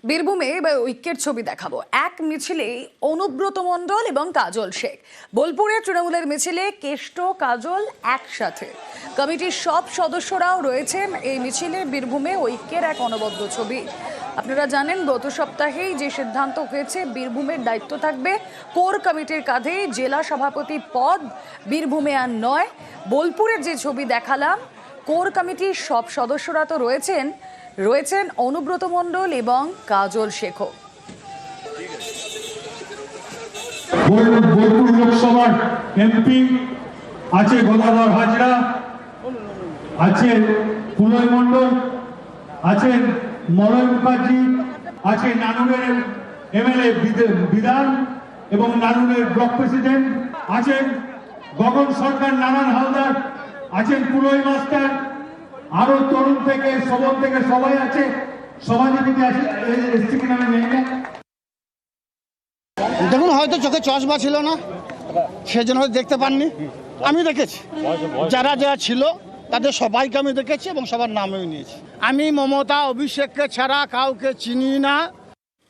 বীরভূমে এবার ঐক্যের ছবি দেখাবো। এক মিছিলে অনুব্রত মণ্ডল এবং কাজল শেখ। বোলপুরে তৃণমূলের মিছিলে কেষ্ট কাজল একসাথে। কমিটির সব সদস্যরাও রয়েছেন এই মিছিলে। বীরভূমে ঐক্যের এক অনবদ্য ছবি। আপনারা জানেন গত সপ্তাহেই যে সিদ্ধান্ত হয়েছে, বীরভূমের দায়িত্ব থাকবে কোর কমিটির কাঁধে। জেলা সভাপতি পদ বীরভূমে আর নয়। বোলপুরের যে ছবি দেখালাম, কোর কমিটির সব সদস্যরা তো রয়েছেন অনুব্রত মণ্ডল এবং কাজল শেখ। বোলপুর লোকসভার এমপি আছে গদাধর হাজরা, আছে পুলয় মণ্ডল, আছেন মলয় মুখার্জি, আছে নানুরের এমএলএ বিধান এবং নানুরের ব্লক প্রেসিডেন্ট, আছেন গগন সরকার, নারায়ণ হালদার, আছেন পুলয় মাস্টার, আরো তরুণ থেকে সবল থেকে সবাই আছে। সভাধিপতি আছে, এসছি কিনা আমি নেই না। দেখুন, হয়তো চোখে চশমা ছিল না, সেজন্য হয়তো দেখতে পাননি। আমি দেখেছি, যারা যারা ছিল তাদের সবাইকে আমি দেখেছি এবং সবার নামও নিয়েছি। আমি মমতা অভিষেককে ছাড়া কাউকে চিনি না।